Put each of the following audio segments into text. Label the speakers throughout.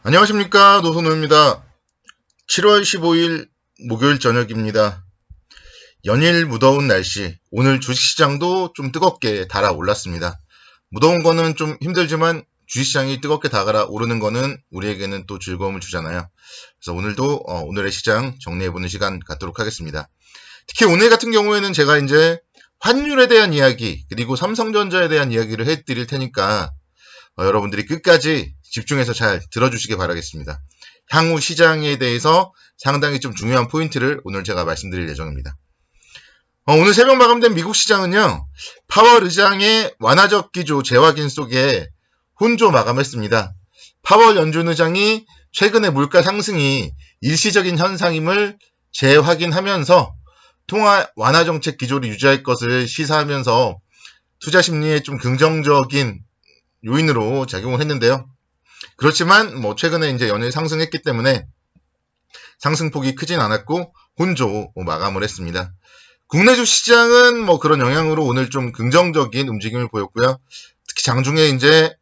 Speaker 1: 안녕하십니까, 노선호입니다. 7월 15일 목요일 저녁입니다. 연일 무더운 날씨, 오늘 주식시장도 좀 뜨겁게 달아올랐습니다. 무더운 거는 좀 힘들지만 주식시장이 뜨겁게 달아오르는 거는 우리에게는 또 즐거움을 주잖아요. 그래서 오늘도 오늘의 시장 정리해보는 시간 갖도록 하겠습니다. 특히 오늘 같은 경우에는 제가 이제 환율에 대한 이야기, 그리고 삼성전자에 대한 이야기를 해드릴 테니까 여러분들이 끝까지 집중해서 잘 들어주시기 바라겠습니다. 향후 시장에 대해서 상당히 좀 중요한 포인트를 오늘 제가 말씀드릴 예정입니다. 오늘 새벽 마감된 미국 시장은요, 파월 의장의 완화적 기조 재확인 속에 혼조 마감했습니다. 파월 연준 의장이 최근의 물가 상승이 일시적인 현상임을 재확인하면서 통화 완화 정책 기조를 유지할 것을 시사하면서 투자 심리에 좀 긍정적인 요인으로 작용을 했는데요. 그렇지만 최근에 이제 연일 상승했기 때문에 상승폭이 크진 않았고 혼조 마감을 했습니다. 국내 주시장은 그런 영향으로 오늘 좀 긍정적인 움직임을 보였고요. 특히 장중에 이제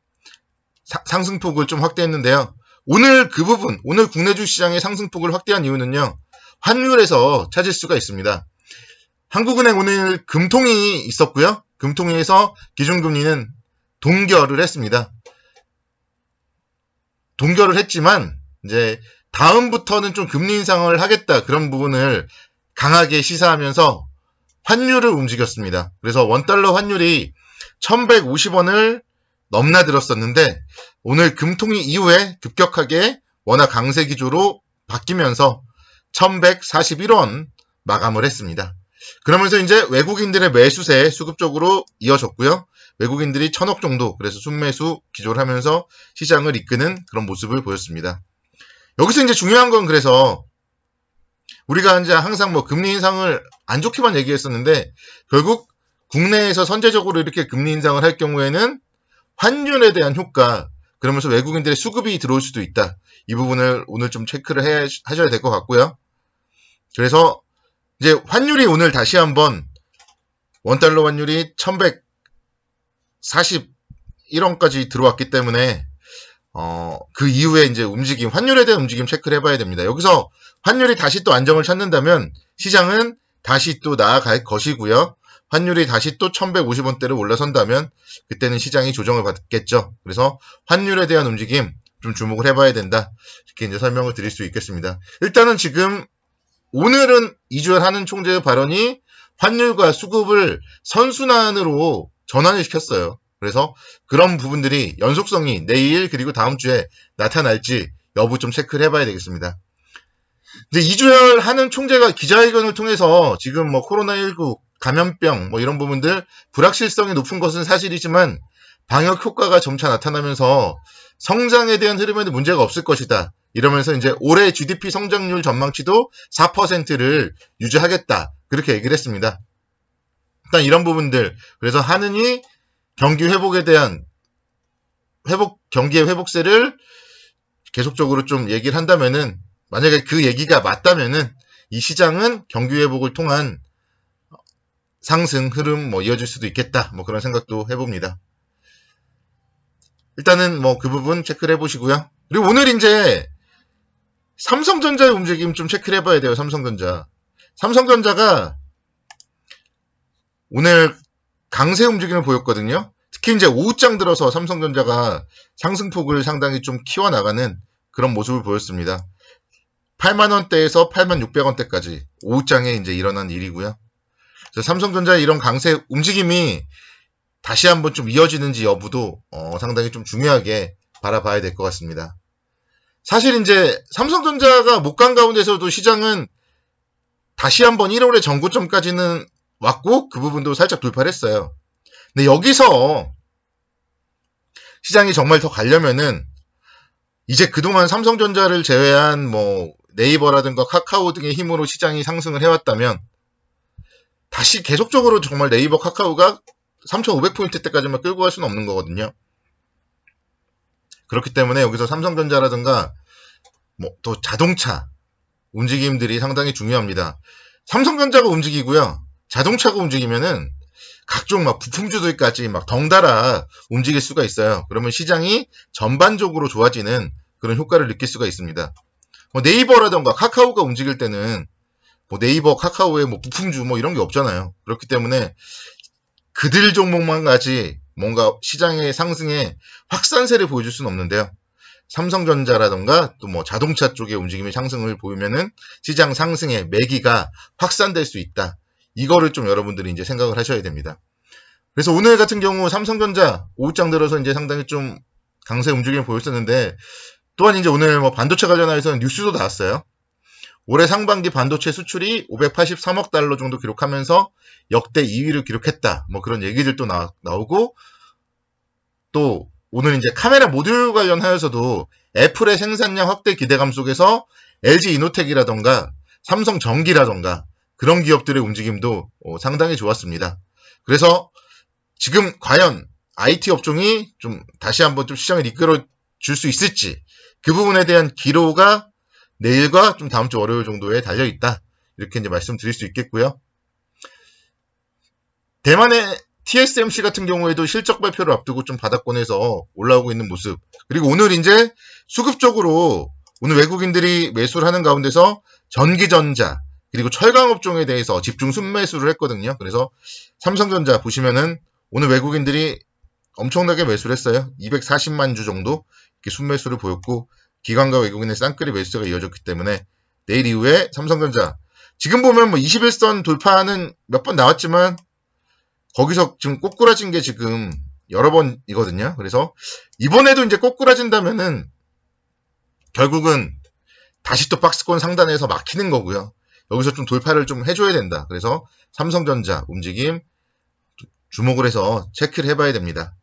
Speaker 1: 상승폭을 좀 확대했는데요. 오늘 그 부분, 오늘 국내 주시장의 상승폭을 확대한 이유는요, 환율에서 찾을 수가 있습니다. 한국은행 오늘 금통이 있었고요. 금통위에서 기준금리는 동결을 했습니다. 동결을 했지만 이제 다음부터는 좀 금리 인상을 하겠다, 그런 부분을 강하게 시사하면서 환율을 움직였습니다. 그래서 원달러 환율이 1150원을 넘나들었었는데 오늘 금통위 이후에 급격하게 원화 강세 기조로 바뀌면서 1141원 마감을 했습니다. 그러면서 이제 외국인들의 매수세 수급적으로 이어졌고요. 외국인들이 1000억 정도, 그래서 순매수 기조를 하면서 시장을 이끄는 그런 모습을 보였습니다. 여기서 이제 중요한 건, 그래서 우리가 이제 항상 금리 인상을 안 좋게만 얘기했었는데 결국 국내에서 선제적으로 이렇게 금리 인상을 할 경우에는 환율에 대한 효과, 그러면서 외국인들의 수급이 들어올 수도 있다. 이 부분을 오늘 좀 체크를 하셔야 될 것 같고요. 그래서 이제 환율이 오늘 다시 한번 원달러 환율이 1141원까지 들어왔기 때문에 그 이후에 이제 움직임, 환율에 대한 움직임 체크를 해봐야 됩니다. 여기서 환율이 다시 또 안정을 찾는다면 시장은 다시 또 나아갈 것이고요. 환율이 다시 또 1150원대로 올라선다면 그때는 시장이 조정을 받겠죠. 그래서 환율에 대한 움직임 좀 주목을 해봐야 된다, 이렇게 이제 설명을 드릴 수 있겠습니다. 일단은 지금 오늘은 이주열 한은 총재의 발언이 환율과 수급을 선순환으로 전환을 시켰어요. 그래서 그런 부분들이 연속성이 내일 그리고 다음 주에 나타날지 여부 좀 체크를 해봐야 되겠습니다. 이제 이주열 한은 총재가 기자회견을 통해서 지금 코로나19 감염병 이런 부분들 불확실성이 높은 것은 사실이지만 방역 효과가 점차 나타나면서 성장에 대한 흐름에는 문제가 없을 것이다, 이러면서 이제 올해 GDP 성장률 전망치도 4%를 유지하겠다, 그렇게 얘기를 했습니다. 일단 이런 부분들, 그래서 한은이 경기 회복에 대한 경기의 회복세를 계속적으로 좀 얘기를 한다면은, 만약에 그 얘기가 맞다면은 이 시장은 경기 회복을 통한 상승 흐름 이어질 수도 있겠다, 그런 생각도 해봅니다. 일단은 그 부분 체크를 해보시고요. 그리고 오늘 이제 삼성전자의 움직임 좀 체크를 해봐야 돼요. 삼성전자가 오늘 강세 움직임을 보였거든요. 특히 이제 오후장 들어서 삼성전자가 상승폭을 상당히 좀 키워나가는 그런 모습을 보였습니다. 8만원대에서 8600원대까지 오후장에 이제 일어난 일이고요. 그래서 삼성전자의 이런 강세 움직임이 다시 한번 좀 이어지는지 여부도 상당히 좀 중요하게 바라봐야 될 것 같습니다. 사실 이제 삼성전자가 못 간 가운데서도 시장은 다시 한번 1월의 전고점까지는 왔고 그 부분도 살짝 돌파를 했어요. 근데 여기서 시장이 정말 더 가려면은 이제 그동안 삼성전자를 제외한 네이버라든가 카카오 등의 힘으로 시장이 상승을 해왔다면 다시 계속적으로 정말 네이버, 카카오가 3500포인트대까지만 끌고 갈 수는 없는 거거든요. 그렇기 때문에 여기서 삼성전자라든가 또 자동차 움직임들이 상당히 중요합니다. 삼성전자가 움직이고요, 자동차가 움직이면은 각종 부품주들까지 덩달아 움직일 수가 있어요. 그러면 시장이 전반적으로 좋아지는 그런 효과를 느낄 수가 있습니다. 네이버라던가 카카오가 움직일 때는 네이버, 카카오의 부품주 이런 게 없잖아요. 그렇기 때문에 그들 종목만 가지 뭔가 시장의 상승에 확산세를 보여줄 수는 없는데요. 삼성전자라던가 또 자동차 쪽의 움직임의 상승을 보이면은 시장 상승의 매기가 확산될 수 있다. 이거를 좀 여러분들이 이제 생각을 하셔야 됩니다. 그래서 오늘 같은 경우 삼성전자 오후장 들어서 이제 상당히 좀 강세 움직임을 보였었는데, 또한 이제 오늘 반도체 관련해서는 뉴스도 나왔어요. 올해 상반기 반도체 수출이 583억 달러 정도 기록하면서 역대 2위를 기록했다. 그런 얘기들도 나오고, 또 오늘 이제 카메라 모듈 관련하여서도 애플의 생산량 확대 기대감 속에서 LG 이노텍이라던가 삼성전기라던가 그런 기업들의 움직임도 상당히 좋았습니다. 그래서 지금 과연 IT 업종이 좀 다시 한번 좀 시장을 이끌어 줄 수 있을지, 그 부분에 대한 기로가 내일과 좀 다음 주 월요일 정도에 달려있다. 이렇게 이제 말씀드릴 수 있겠고요. 대만의 TSMC 같은 경우에도 실적 발표를 앞두고 좀 바닥권에서 올라오고 있는 모습. 그리고 오늘 이제 수급적으로 오늘 외국인들이 매수를 하는 가운데서 전기전자 그리고 철강 업종에 대해서 집중 순매수를 했거든요. 그래서 삼성전자 보시면은 오늘 외국인들이 엄청나게 매수를 했어요. 240만 주 정도 이렇게 순매수를 보였고, 기관과 외국인의 쌍끌이 매수가 이어졌기 때문에 내일 이후에 삼성전자 지금 보면 21선 돌파는 몇 번 나왔지만 거기서 지금 꼬꾸라진 게 지금 여러 번이거든요. 그래서 이번에도 이제 꼬꾸라진다면은 결국은 다시 또 박스권 상단에서 막히는 거고요. 여기서 좀 돌파를 좀 해줘야 된다. 그래서 삼성전자 움직임 주목을 해서 체크를 해봐야 됩니다.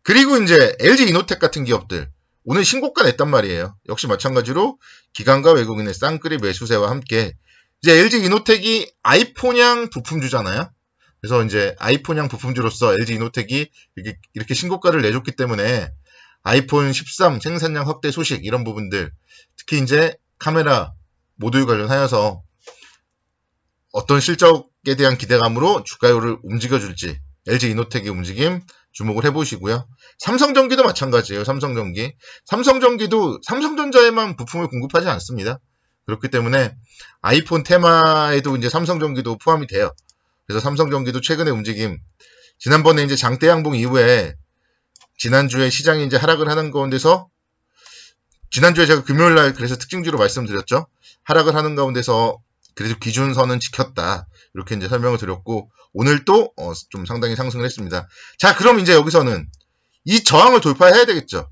Speaker 1: 그리고 이제 LG 이노텍 같은 기업들 오늘 신고가 냈단 말이에요. 역시 마찬가지로 기관과 외국인의 쌍끌이 매수세와 함께 이제 LG 이노텍이 아이폰향 부품주잖아요. 그래서 이제 아이폰향 부품주로서 LG 이노텍이 이렇게 신고가를 내줬기 때문에 아이폰 13 생산량 확대 소식 이런 부분들, 특히 이제 카메라 모듈 관련하여서 어떤 실적에 대한 기대감으로 주가율을 움직여줄지 LG 이노텍의 움직임 주목을 해보시고요. 삼성전기도 마찬가지예요. 삼성전기도 삼성전자에만 부품을 공급하지 않습니다. 그렇기 때문에 아이폰 테마에도 이제 삼성전기도 포함이 돼요. 그래서 삼성전기도 최근의 움직임, 지난번에 이제 장대 양봉 이후에 지난주에 시장이 이제 하락을 하는 가운데서, 지난주에 제가 금요일날 그래서 특징주로 말씀드렸죠. 하락을 하는 가운데서 그래도 기준선은 지켰다. 이렇게 이제 설명을 드렸고, 오늘 또 좀 상당히 상승을 했습니다. 자, 그럼 이제 여기서는 이 저항을 돌파해야 되겠죠.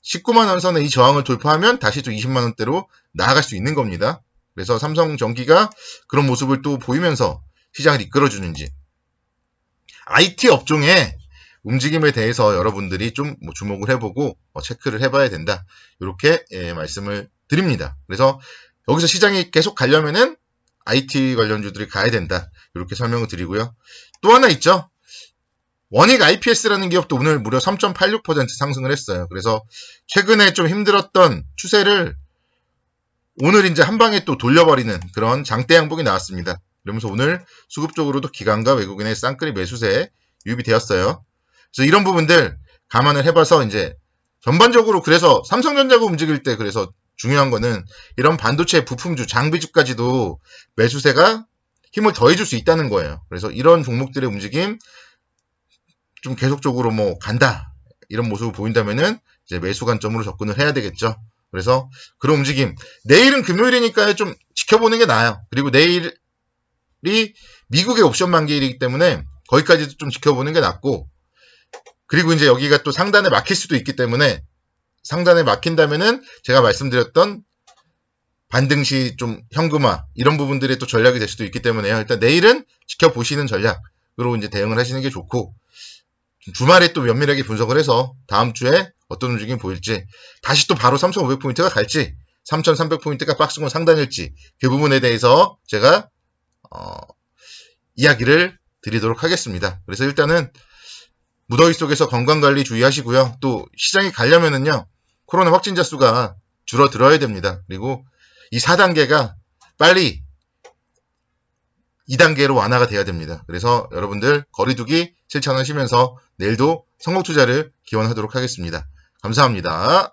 Speaker 1: 19만 원 선에 이 저항을 돌파하면 다시 또 20만 원대로 나아갈 수 있는 겁니다. 그래서 삼성전기가 그런 모습을 또 보이면서 시장을 이끌어주는지, IT 업종의 움직임에 대해서 여러분들이 좀 주목을 해보고 체크를 해봐야 된다. 이렇게 말씀을 드립니다. 그래서 여기서 시장이 계속 가려면은 IT 관련주들이 가야 된다. 이렇게 설명을 드리고요. 또 하나 있죠. 원익 IPS라는 기업도 오늘 무려 3.86% 상승을 했어요. 그래서 최근에 좀 힘들었던 추세를 오늘 이제 한 방에 또 돌려버리는 그런 장대 양봉이 나왔습니다. 그러면서 오늘 수급적으로도 기관과 외국인의 쌍끌이 매수세에 유입이 되었어요. 그래서 이런 부분들 감안을 해봐서 이제 전반적으로, 그래서 삼성전자가 움직일 때 그래서 중요한 거는 이런 반도체 부품주, 장비주까지도 매수세가 힘을 더해줄 수 있다는 거예요. 그래서 이런 종목들의 움직임 좀 계속적으로 간다, 이런 모습을 보인다면은 이제 매수 관점으로 접근을 해야 되겠죠. 그래서 그런 움직임, 내일은 금요일이니까 좀 지켜보는 게 나아요. 그리고 내일이 미국의 옵션 만기일이기 때문에 거기까지도 좀 지켜보는 게 낫고, 그리고 이제 여기가 또 상단에 막힐 수도 있기 때문에 상단에 막힌다면은 제가 말씀드렸던 반등시 좀 현금화 이런 부분들이 또 전략이 될 수도 있기 때문에요. 일단 내일은 지켜보시는 전략으로 이제 대응을 하시는 게 좋고, 주말에 또 면밀하게 분석을 해서 다음 주에 어떤 움직임이 보일지, 다시 또 바로 3,500포인트가 갈지 3,300포인트가 박스권 상단일지, 그 부분에 대해서 제가 이야기를 드리도록 하겠습니다. 그래서 일단은 무더위 속에서 건강관리 주의하시고요. 또 시장이 가려면은요, 코로나 확진자 수가 줄어들어야 됩니다. 그리고 이 4단계가 빨리 2단계로 완화가 돼야 됩니다. 그래서 여러분들 거리두기 실천하시면서 내일도 성공투자를 기원하도록 하겠습니다. 감사합니다.